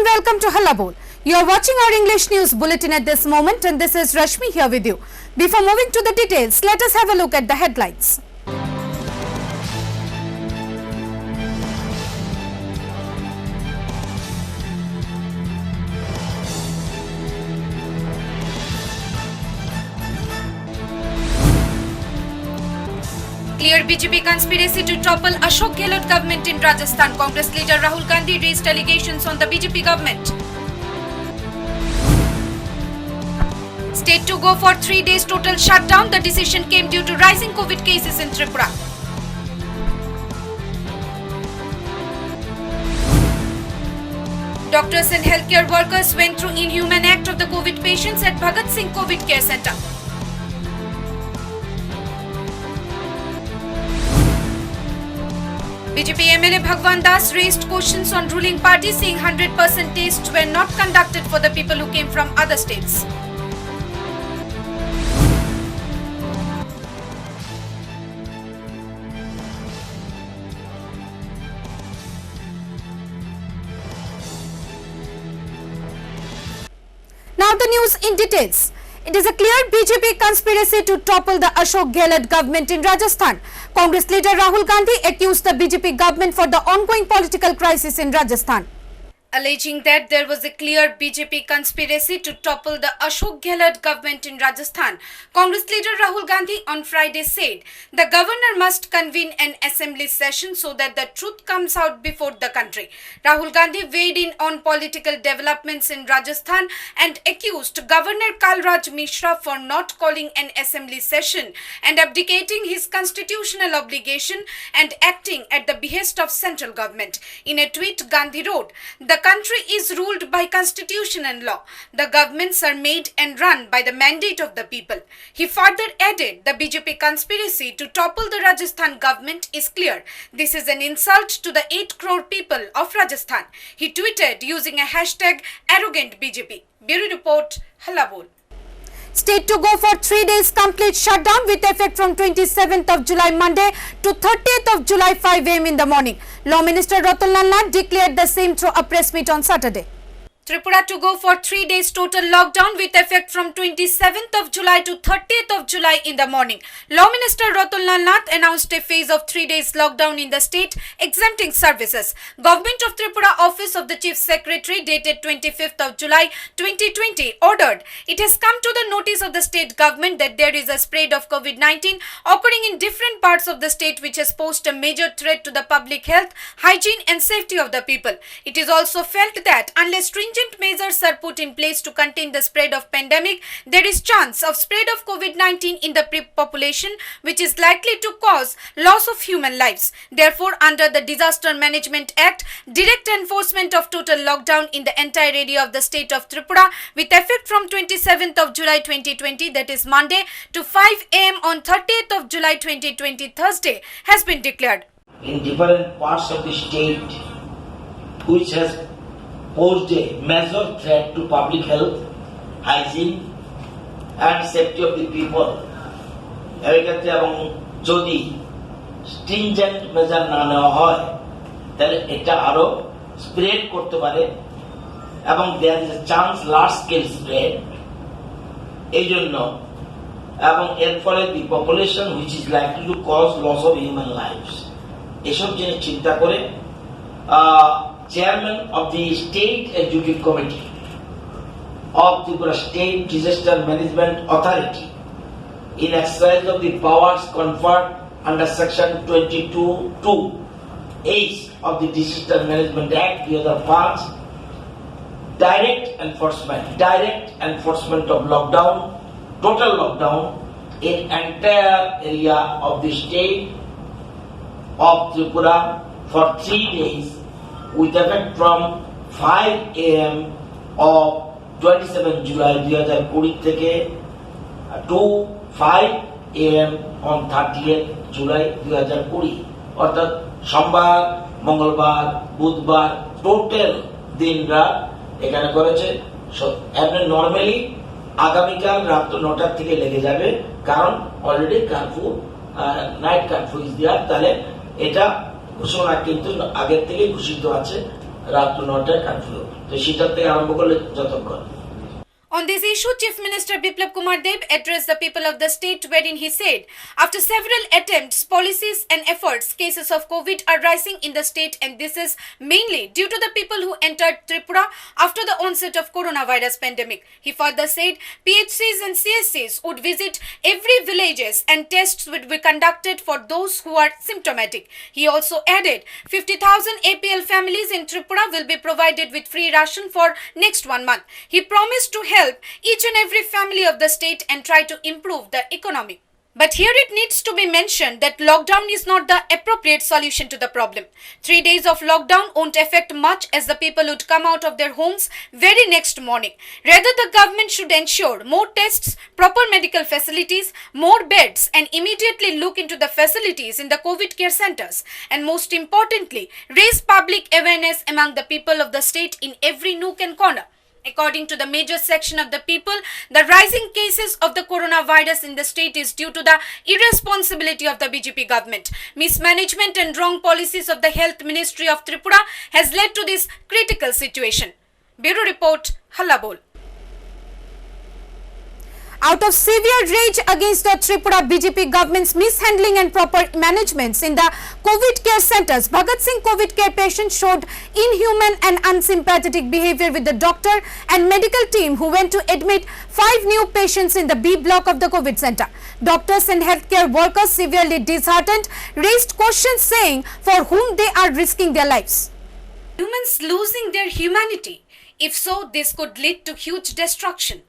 and welcome to Hallabol. You are watching our English news bulletin at this moment and this is Rashmi here with you. Before moving to the details, let us have a look at the headlines. Clear BJP conspiracy to topple Ashok Gehlot government in Rajasthan. Congress leader Rahul Gandhi raised allegations on the BJP government. State to go for 3 days total shutdown. The decision came due to rising COVID cases in Tripura. Doctors and healthcare workers went through inhuman act of the COVID patients at Bhagat Singh COVID Care Center. BJP MLA Bhagwan Das raised questions on ruling party, saying 100% tests were not conducted for the people who came from other states. Now the news in details. It is a clear BJP conspiracy to topple the Ashok Gehlot government in Rajasthan. Congress leader Rahul Gandhi accused the BJP government for the ongoing political crisis in Rajasthan, alleging that there was a clear BJP conspiracy to topple the Ashok Gehlot government in Rajasthan. Congress leader Rahul Gandhi on Friday said the governor must convene an assembly session so that the truth comes out before the country. Rahul Gandhi weighed in on political developments in Rajasthan and accused Governor Kalraj Mishra for not calling an assembly session and abdicating his constitutional obligation and acting at the behest of central government. In a tweet, Gandhi wrote, "The country is ruled by constitution and law. The governments are made and run by the mandate of the people." He further added, the BJP conspiracy to topple the Rajasthan government is clear. This is an insult to the 8 crore people of Rajasthan. He tweeted using a hashtag arrogant BJP. Bureau Report, Hallabol. State to go for 3 days complete shutdown with effect from 27th of July Monday to 30th of July 5 am in the morning. Law Minister Ratan Lal Nath declared the same through a press meet on Saturday. Tripura to go for 3 days total lockdown with effect from 27th of July to 30th of July in the morning. Law Minister Ratan Lal Nath announced a phase of 3 days lockdown in the state, exempting services. Government of Tripura Office of the Chief Secretary dated 25th of July 2020 ordered, "It has come to the notice of the state government that there is a spread of COVID-19 occurring in different parts of the state which has posed a major threat to the public health, hygiene and safety of the people. It is also felt that unless stringent measures are put in place to contain the spread of pandemic, there is chance of spread of COVID-19 in the population, which is likely to cause loss of human lives. Therefore, under the Disaster Management Act, direct enforcement of total lockdown in the entire area of the state of Tripura with effect from 27th of July 2020, that is Monday, to 5 am on 30th of July 2020, Thursday, has been declared." In different parts of the state, which has posed a major threat to public health, hygiene and safety of the people. এক্ষেত্রে এবং যদি stringent measure না নেওয়া হয় তাহলে এটা আরো spread করতে পারে এবং there is a chance large scale spread এই জন্য এবং এর ফলে the population which is likely to cause loss of human lives এসব জিনিস চিন্তা করে Chairman of the State Executive Committee of Tripura State Disaster Management Authority, in exercise of the powers conferred under Section 22(2)(h) of the Disaster Management Act 2005, direct enforcement of lockdown, total lockdown in entire area of the state of Tripura for 3 days. With effect from 5 am of 27 July 2020 থেকে to 5 am on 30th July 2020 অর্থাৎ সোমবার, মঙ্গলবার, বুধবার total দিন রাত এখানে করেছে। Normally আগামীকাল রাত 9টা থেকে লেগে যাবে, কারণ already curfew, night curfew is there. তাহলে এটা ঘোষণা কিন্তু আগের থেকে ঘোষিত আছে রাত 9টায় কারফিউ। তো সেটার থেকে আরম্ভ করলে যতক্ষণ। On this issue, Chief Minister Biplab Kumar Deb addressed the people of the state wherein he said, after several attempts, policies and efforts, cases of COVID are rising in the state and this is mainly due to the people who entered Tripura after the onset of coronavirus pandemic. He further said PHCs and CSCs would visit every villages and tests would be conducted for those who are symptomatic. He also added 50,000 APL families in Tripura will be provided with free ration for next 1 month. He promised to help each and every family of the state and try to improve the economy. But here it needs to be mentioned that lockdown is not the appropriate solution to the problem. 3 days of lockdown won't affect much as the people would come out of their homes very next morning. Rather, the government should ensure more tests, proper medical facilities, more beds and immediately look into the facilities in the COVID care centers and most importantly, raise public awareness among the people of the state in every nook and corner. According to the major section of the people, the rising cases of the coronavirus in the state is due to the irresponsibility of the BJP government. Mismanagement and wrong policies of the Health Ministry of Tripura has led to this critical situation. Bureau Report, Hallabol. Out of severe rage against the Tripura BJP government's mishandling and proper managements in the COVID care centers, Bhagat Singh COVID care patients showed inhuman and unsympathetic behavior with the doctor and medical team who went to admit 5 new patients in the B block of the COVID center. Doctors and healthcare workers, severely disheartened, raised questions saying for whom they are risking their lives. Humans losing their humanity. If so, this could lead to huge destruction.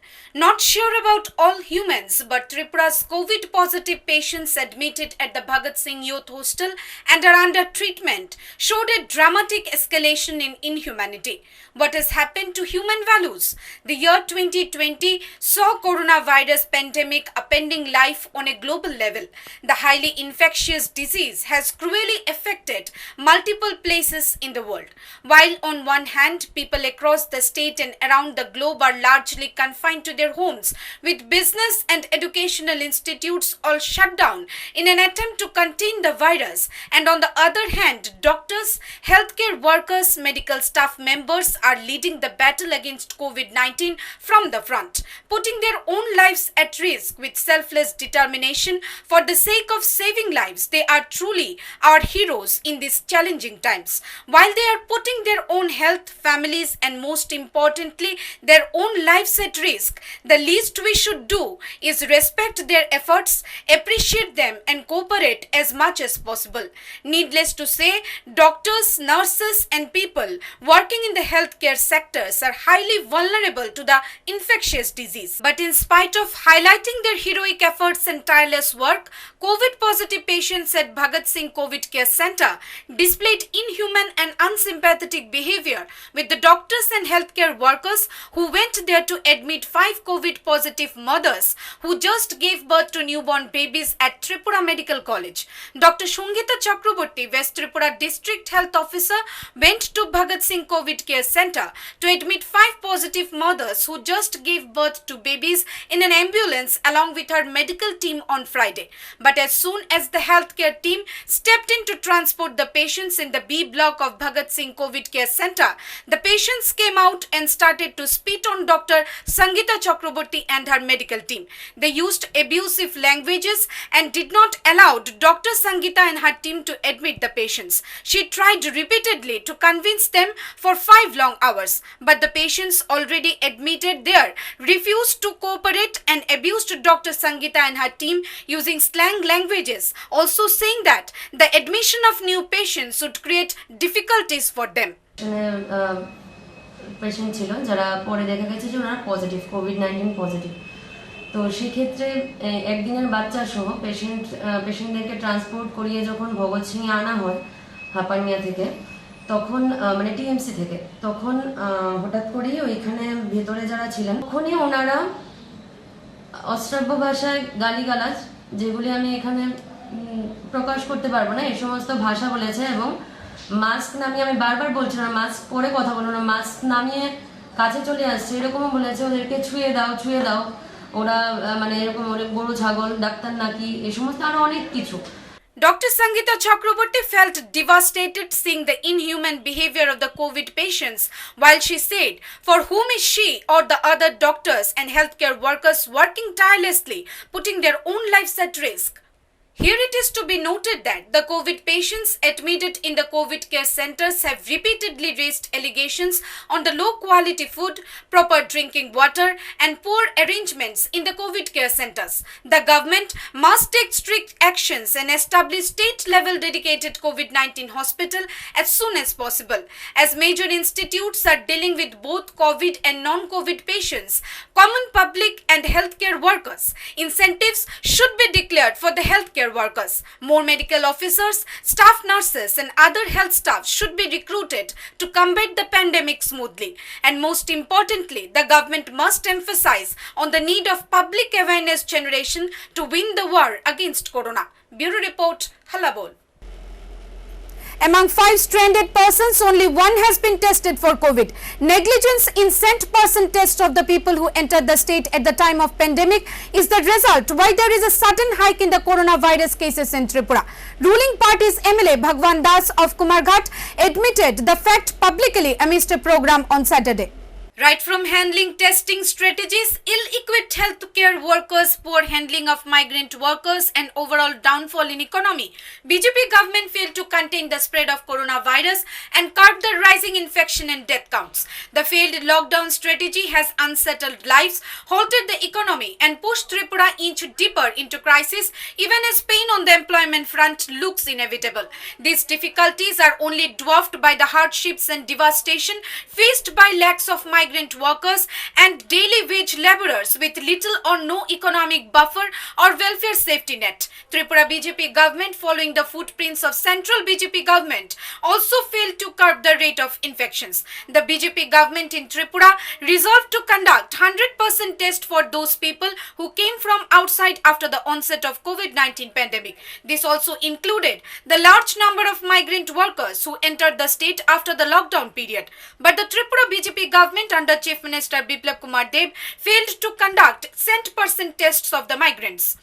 Not sure about all humans, but Tripura's COVID-positive patients admitted at the Bhagat Singh Youth Hostel and are under treatment showed a dramatic escalation in inhumanity. What has happened to human values? The year 2020 saw coronavirus pandemic upending life on a global level. The highly infectious disease has cruelly affected multiple places in the world. While on one hand, people across the state and around the globe are largely confined to their homes, with business and educational institutes all shut down in an attempt to contain the virus, and on the other hand, doctors, healthcare workers, medical staff members are leading the battle against COVID-19 from the front, putting their own lives at risk with selfless determination for the sake of saving lives. They are truly our heroes in these challenging times. While they are putting their own health, families, and most importantly, their own lives at risk, the least we should do is respect their efforts, appreciate them, and cooperate as much as possible. Needless to say, doctors, nurses, and people working in the healthcare sectors are highly vulnerable to the infectious disease. But in spite of highlighting their heroic efforts and tireless work, COVID-positive patients at Bhagat Singh COVID Care Center displayed inhuman and unsympathetic behavior with the doctors and healthcare workers who went there to admit 5 COVID-positive mothers who just gave birth to newborn babies at Tripura Medical College. Dr. Shungita Chakraborty, West Tripura District Health Officer, went to Bhagat Singh COVID Care Center to admit 5 positive mothers who just gave birth to babies in an ambulance along with her medical team on Friday. But as soon as the healthcare team stepped in to transport the patients in the B block of Bhagat Singh COVID Care Center, the patients came out and started to spit on Dr. Sangita Chakraborty and her medical team. They used abusive languages and did not allow Dr. Sangita and her team to admit the patients. She tried repeatedly to convince them for 5 long hours, but the patients already admitted there refused to cooperate and abused Dr. Sangita and her team using slang languages, also saying that the admission of new patients would create difficulties for them. Patient ছিল যারা পরে দেখা গেছে যে ওনারা positive COVID-19 positive. তো সেক্ষেত্রে একদিনের বাচ্চা সহ পেশেন্টদেরকে ট্রান্সপোর্ট করিয়ে যখন ভগৎ সিংয়ে আনা হয় হাপানিয়া থেকে, তখন মানে টিএমসি থেকে, তখন হঠাৎ করেই ওইখানে ভেতরে যারা ছিলেন তখনই ওনারা অশ্রাব্য ভাষায় গালিগালাজ, যেগুলি আমি এখানে প্রকাশ করতে পারবো না, এই সমস্ত ভাষা বলেছে। এবং মাস্ক নামিয়ে, আমি বারবার বলছিলাম মাস্ক পরে কথা বলো না, মাস্ক নামিয়ে কাছে চলে আসছে এরকমও বলেছে, ওদেরকে ছুঁয়ে দাও ছুঁয়ে দাও, ওরা মানে এরকম অনেক গরু ছাগল ডাক্তার নাকি এই সমস্ত আরো অনেক কিছু। Dr. Sangeeta Chakraborty felt devastated seeing the inhuman behavior of the COVID patients, while she said, for whom is she or the other doctors and healthcare workers working tirelessly, putting their own lives at risk? Here it is to be noted that the COVID patients admitted in the COVID care centers have repeatedly raised allegations on the low quality food, proper drinking water and poor arrangements in the COVID care centers. The government must take strict actions and establish state-level dedicated COVID-19 hospital as soon as possible. As major institutes are dealing with both COVID and non-COVID patients, common public and healthcare workers, incentives should be declared for the healthcare workers. More medical officers, staff nurses and other health staff should be recruited to combat the pandemic smoothly. And most importantly, the government must emphasize on the need of public awareness generation to win the war against corona. Bureau Report, Halabol. Among 5 stranded persons, only 1 has been tested for COVID. Negligence in sent person test of the people who entered the state at the time of pandemic is the result why there is a sudden hike in the coronavirus cases in Tripura. Ruling party's MLA Bhagwan Das of Kumarghat admitted the fact publicly amidst a program on Saturday. Right from handling testing strategies, ill-equipped healthcare workers, poor handling of migrant workers and overall downfall in economy, BJP government failed to contain the spread of coronavirus and curb the rising infection and death counts. The failed lockdown strategy has unsettled lives, halted the economy and pushed Tripura inch deeper into crisis even as pain on the employment front looks inevitable. These difficulties are only dwarfed by the hardships and devastation faced by lakhs of migrant workers and daily wage laborers with little or no economic buffer or welfare safety net. Tripura BJP government, following the footprints of central BJP government, also failed to curb the rate of infections. The BJP government in Tripura resolved to conduct 100% test for those people who came from outside after the onset of COVID-19 pandemic. This also included the large number of migrant workers who entered the state after the lockdown period. But the Tripura BJP government under Chief Minister Biplab Kumar Deb failed to conduct cent person tests of the migrants.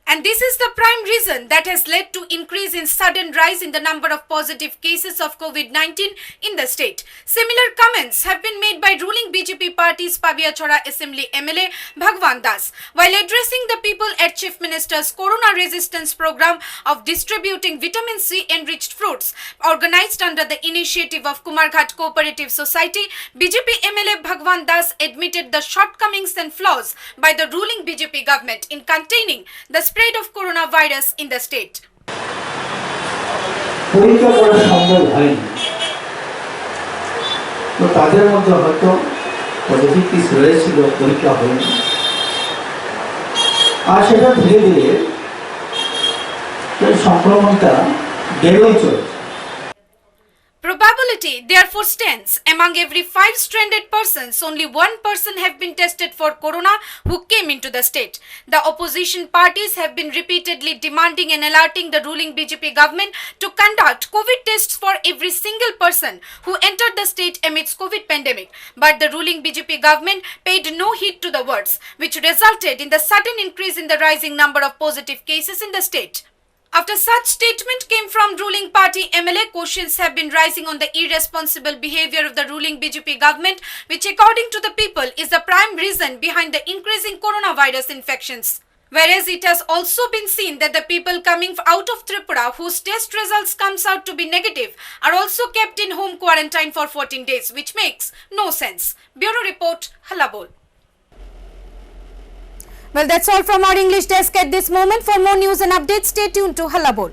And this is the prime reason that has led to increase in sudden rise in the number of positive cases of COVID-19 in the state. Similar comments have been made by ruling BJP party's Pabiachora Assembly MLA Bhagwan Das while addressing the people at Chief Minister's Corona Resistance Program of distributing vitamin C enriched fruits organized under the initiative of Kumarghat Cooperative Society. BJP MLA Bhagwan Das admitted the shortcomings and flaws by the ruling BJP government in containing the spread of coronavirus in the state. পরীক্ষা করা সম্ভব হয়নি, তো তাদের মধ্যে হয়তো positive case রয়েছিল, পরীক্ষা হয়নি, আর সেটা ধীরে ধীরে সংক্রমণটা বেড়েই চলছে। Probability therefore stands among every 5 stranded persons, only 1 person have been tested for corona who came into the state. The opposition parties have been repeatedly demanding and alerting the ruling BJP government to conduct COVID tests for every single person who entered the state amidst COVID pandemic. But the ruling BJP government paid no heed to the words, which resulted in the sudden increase in the rising number of positive cases in the state. After such statement came from ruling party MLA, questions have been rising on the irresponsible behavior of the ruling BJP government, which according to the people is the prime reason behind the increasing coronavirus infections. Whereas it has also been seen that the people coming out of Tripura whose test results comes out to be negative are also kept in home quarantine for 14 days, which makes no sense. Bureau Report, Halabol. Well, that's all from our English desk at this moment. For more news and updates, stay tuned to Halabol.